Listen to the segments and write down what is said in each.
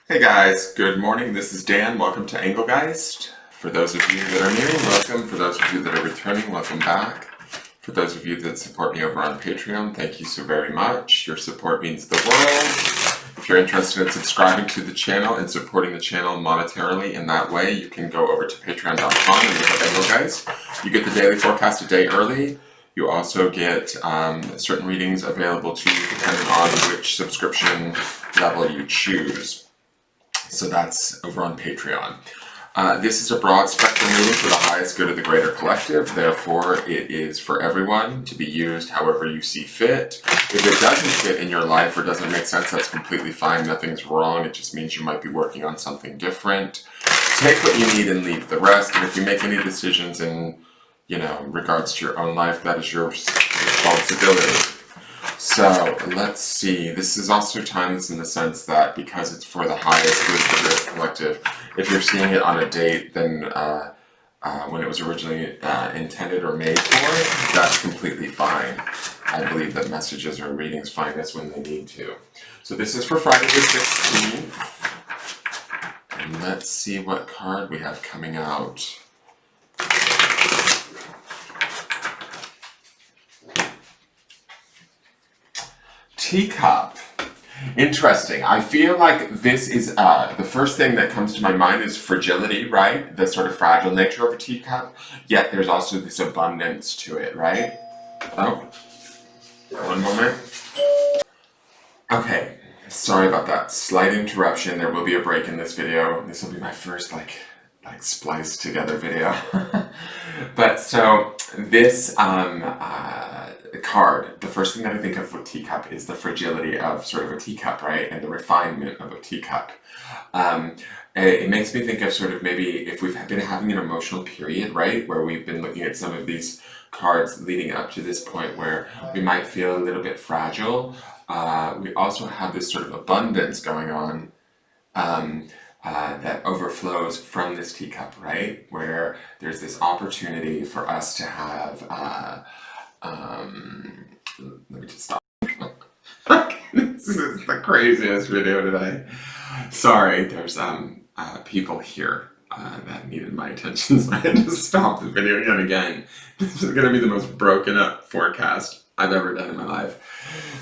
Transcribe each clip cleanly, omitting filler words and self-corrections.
Hey guys, good morning. This is Dan. Welcome to Engelgeist. For those of you that are new, welcome. For those of you that are returning, welcome back. For those of you that support me over on Patreon, thank you so very much. Your support means the world. If you're interested in subscribing to the channel and supporting the channel monetarily in that way, you can go over to patreon.com and look up Engelgeist. You get the daily forecast a day early. You also get certain readings available to you depending on which subscription level you choose. So that's over on Patreon. This is a broad spectrum reading for the highest good of the greater collective. Therefore, it is for everyone to be used however you see fit. If it doesn't fit in your life or doesn't make sense, that's completely fine. Nothing's wrong. It just means you might be working on something different. Take what you need and leave the rest. And if you make any decisions in, regards to your own life, that is your responsibility. So let's see, this is also timeless in the sense that because it's for the highest good of the collective, if you're seeing it on a date then when it was originally intended or made for, that's completely fine. I believe that messages or readings find us when they need to. So this is for Friday the 16th. And let's see what card we have coming out. Teacup. Interesting. I feel like this is the first thing that comes to my mind is fragility, right? The sort of fragile nature of a teacup. Yet there's also this abundance to it, right? Oh, one moment. Okay, sorry about that. Slight interruption. There will be a break in this video. This will be my first like spliced together video. But so this card, the first thing that I think of with teacup is the fragility of sort of a teacup, right? And the refinement of a teacup. It makes me think of sort of maybe if we've been having an emotional period, right? Where we've been looking at some of these cards leading up to this point where we might feel a little bit fragile. We also have this sort of abundance going on that overflows from this teacup, right? Where there's this opportunity for us to have, let me just stop. This is the craziest video today. Sorry, there's people here that needed my attention, so I had to stop the video yet again. This is going to be the most broken up forecast I've ever done in my life.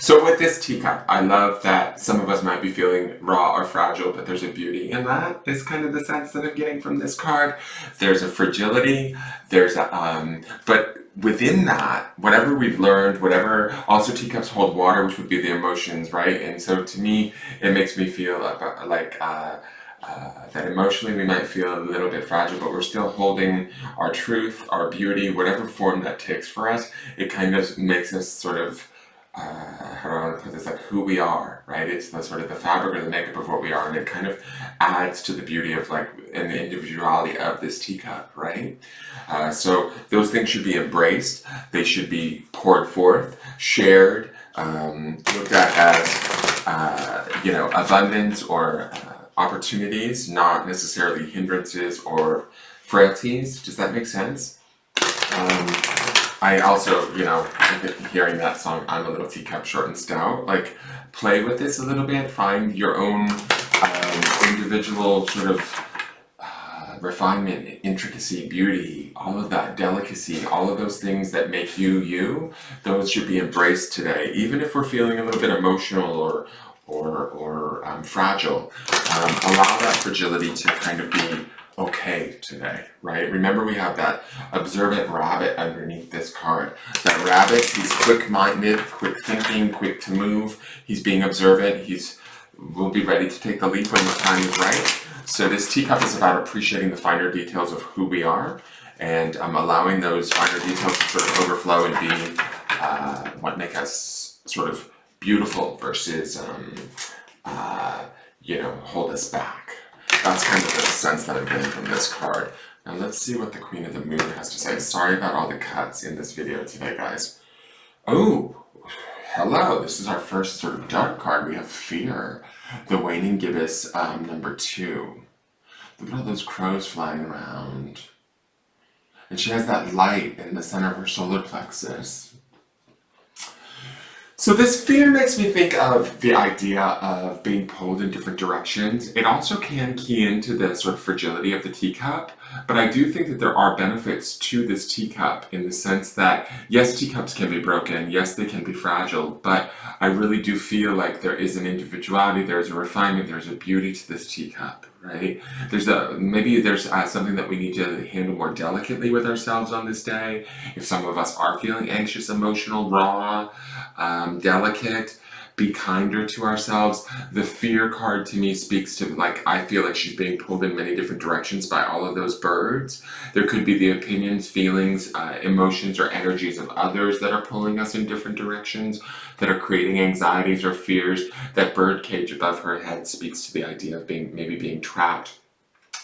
So with this teacup, I love that some of us might be feeling raw or fragile, but there's a beauty in that is kind of the sense that I'm getting from this card. There's a fragility, there's a, but within that, whatever we've learned, whatever, also teacups hold water, which would be the emotions, right? And so to me, it makes me feel like that emotionally we might feel a little bit fragile, but we're still holding our truth, our beauty, whatever form that takes for us. It kind of makes us sort of, how do I want to put this, like who we are, right? It's the sort of the fabric or the makeup of what we are, and it kind of adds to the beauty of like, and the individuality of this teacup, right? So those things should be embraced. They should be poured forth, shared, looked at as, abundance or opportunities, not necessarily hindrances or frailties. Does that make sense? I also, hearing that song, I'm a little teacup short and stout, like play with this a little bit, find your own individual sort of refinement, intricacy, beauty, all of that delicacy, all of those things that make you, you, those should be embraced today. Even if we're feeling a little bit emotional or fragile, allow that fragility to kind of be okay today, right? Remember we have that observant rabbit underneath this card. That rabbit, he's quick-minded, quick thinking, quick to move. He's being observant. Will be ready to take the leap when the time is right. So this teacup is about appreciating the finer details of who we are and allowing those finer details to sort of overflow and be what make us sort of beautiful versus, hold us back. That's kind of the sense that I'm getting from this card. Now let's see what the Queen of the Moon has to say. Sorry about all the cuts in this video today, guys. Oh, hello. This is our first sort of dark card. We have Fear, the Waning Gibbous, number 2. Look at all those crows flying around. And she has that light in the center of her solar plexus. So this fear makes me think of the idea of being pulled in different directions. It also can key into the sort of fragility of the teacup, but I do think that there are benefits to this teacup in the sense that, yes, teacups can be broken, yes, they can be fragile, but I really do feel like there is an individuality, there's a refinement, there's a beauty to this teacup, right? Maybe there's something that we need to handle more delicately with ourselves on this day. If some of us are feeling anxious, emotional, raw, delicate, be kinder to ourselves. The fear card to me speaks to, like, I feel like she's being pulled in many different directions by all of those birds. There could be the opinions, feelings, emotions, or energies of others that are pulling us in different directions, that are creating anxieties or fears. That bird cage above her head speaks to the idea of maybe being trapped.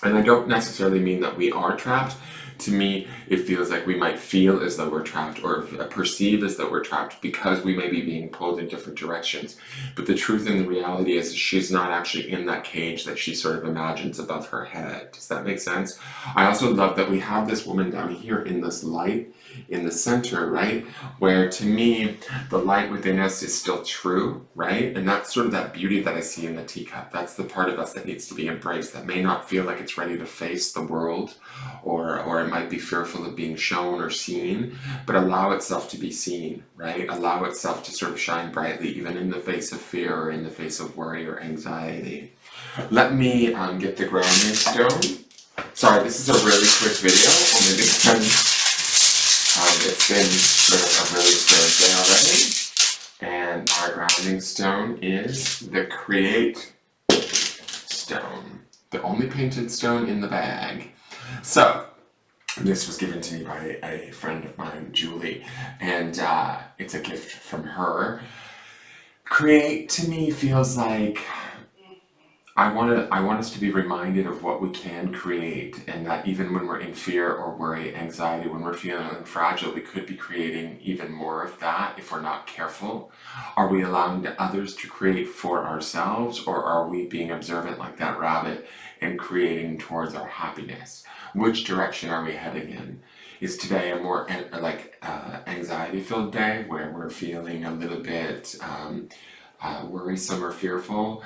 And I don't necessarily mean that we are trapped. To me, it feels like we might feel as though we're trapped or perceive as though we're trapped because we may be being pulled in different directions. But the truth and the reality is she's not actually in that cage that she sort of imagines above her head. Does that make sense? I also love that we have this woman down here in this light in the center, right? Where to me, the light within us is still true, right? And that's sort of that beauty that I see in the teacup. That's the part of us that needs to be embraced, that may not feel like it's ready to face the world, or it might be fearful of being shown or seen, but allow itself to be seen, right? Allow itself to sort of shine brightly, even in the face of fear or in the face of worry or anxiety. Let me get the grounding stone. Sorry, this is a really quick video, only because it's been sort of a really scary day already. And our grounding stone is the Create stone, the only painted stone in the bag. So, this was given to me by a friend of mine, Julie, and it's a gift from her. Create to me feels like I want us to be reminded of what we can create, and that even when we're in fear or worry, anxiety, when we're feeling fragile, we could be creating even more of that if we're not careful. Are we allowing others to create for ourselves, or are we being observant like that rabbit and creating towards our happiness? Which direction are we heading in? Is today a more anxiety-filled day where we're feeling a little bit worrisome or fearful?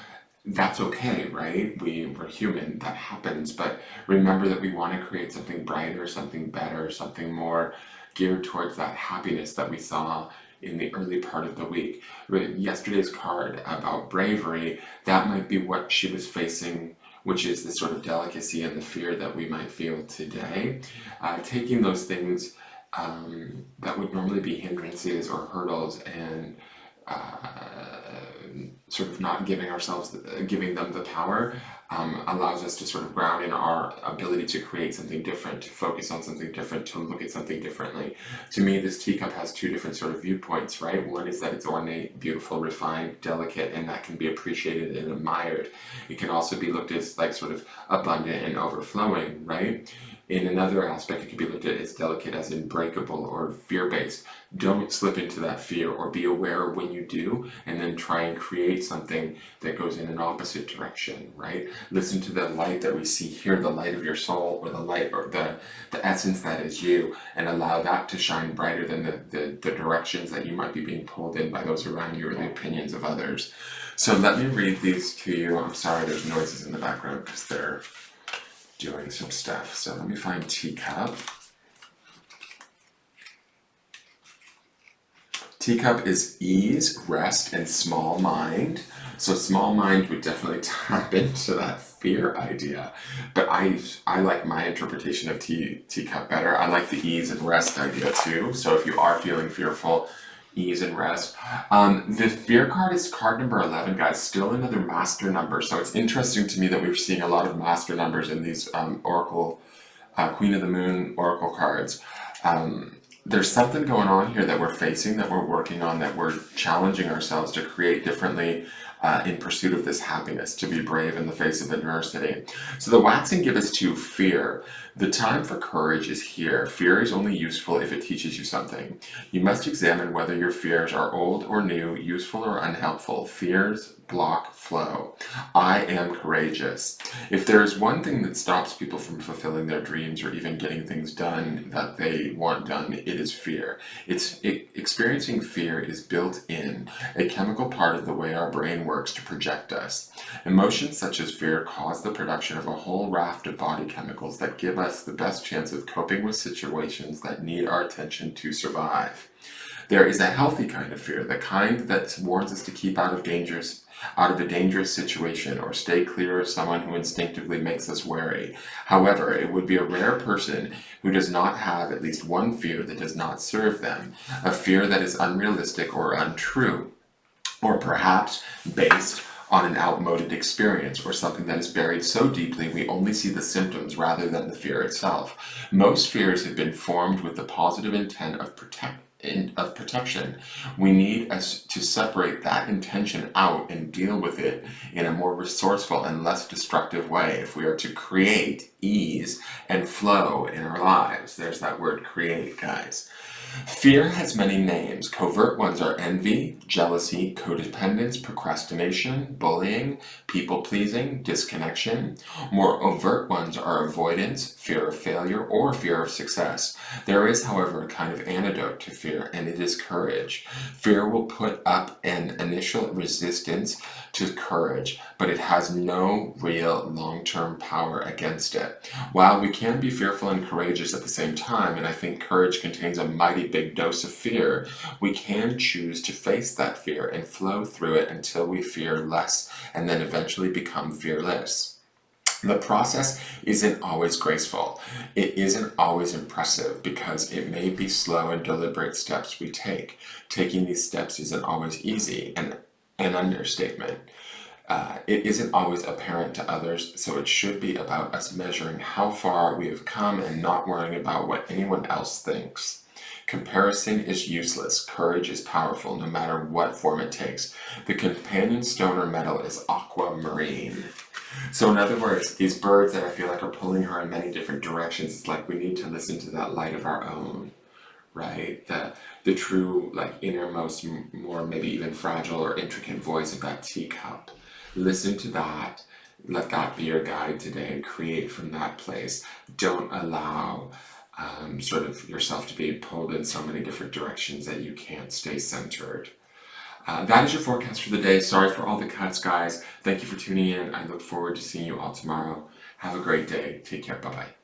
That's okay, right? We're human, that happens, but remember that we want to create something brighter, something better, something more geared towards that happiness that we saw in the early part of the week. Yesterday's card about bravery, that might be what she was facing, which is the sort of delicacy and the fear that we might feel today. Taking those things that would normally be hindrances or hurdles and sort of not giving them the power, allows us to sort of ground in our ability to create something different, to focus on something different, to look at something differently. To me, this teacup has two different sort of viewpoints, right? One is that it's ornate, beautiful, refined, delicate, and that can be appreciated and admired. It can also be looked at as like sort of abundant and overflowing, right? In another aspect, it could be looked at as delicate, as unbreakable or fear-based. Don't slip into that fear, or be aware when you do, and then try and create something that goes in an opposite direction, right? Listen to the light that we see here, the light of your soul, or the light, or the essence that is you, and allow that to shine brighter than the directions that you might be being pulled in by those around you or the opinions of others. So let me read these to you. I'm sorry there's noises in the background because they're doing some stuff. So let me find teacup. Teacup is ease, rest, and small mind. So small mind would definitely tap into that fear idea. But I like my interpretation of teacup better. I like the ease and rest idea too. So if you are feeling fearful, ease and rest. The fear card is card number 11, guys. Still another master number. So it's interesting to me that we're seeing a lot of master numbers in these Oracle, Queen of the Moon Oracle cards. There's something going on here that we're facing, that we're working on, that we're challenging ourselves to create differently. in pursuit of this happiness, to be brave in the face of adversity. So the waxing gives us to fear. The time for courage is here. Fear is only useful if it teaches you something. You must examine whether your fears are old or new, useful or unhelpful. Fears block flow. I am courageous. If there is one thing that stops people from fulfilling their dreams or even getting things done that they want done, it is fear. Experiencing fear is built in, a chemical part of the way our brain works to project us. Emotions such as fear cause the production of a whole raft of body chemicals that give us the best chance of coping with situations that need our attention to survive. There is a healthy kind of fear, the kind that warns us to keep out of a dangerous situation or stay clear of someone who instinctively makes us wary. However, it would be a rare person who does not have at least one fear that does not serve them, a fear that is unrealistic or untrue, or perhaps based on an outmoded experience or something that is buried so deeply we only see the symptoms rather than the fear itself. Most fears have been formed with the positive intent of protection. We need to separate that intention out and deal with it in a more resourceful and less destructive way if we are to create ease and flow in our lives. There's that word create, guys. Fear has many names. Covert ones are envy, jealousy, codependence, procrastination, bullying, people-pleasing, disconnection. More overt ones are avoidance, fear of failure, or fear of success. There is, however, a kind of antidote to fear, and it is courage. Fear will put up an initial resistance to courage, but it has no real long-term power against it. While we can be fearful and courageous at the same time, and I think courage contains a mighty big dose of fear, we can choose to face that fear and flow through it until we fear less and then eventually become fearless. The process isn't always graceful. It isn't always impressive because it may be slow and deliberate steps we take. Taking these steps isn't always easy, and an understatement. It isn't always apparent to others, so it should be about us measuring how far we have come and not worrying about what anyone else thinks. Comparison is useless. Courage is powerful, no matter what form it takes. The companion stone or metal is aquamarine. So in other words, these birds that I feel like are pulling her in many different directions, it's like we need to listen to that light of our own, right? The true, like, innermost, more maybe even fragile or intricate voice of that teacup. Listen to that. Let that be your guide today. Create from that place. Don't allow sort of yourself to be pulled in so many different directions that you can't stay centered. That is your forecast for the day. Sorry for all the cuts, guys. Thank you for tuning in. I look forward to seeing you all tomorrow. Have a great day. Take care. Bye-bye.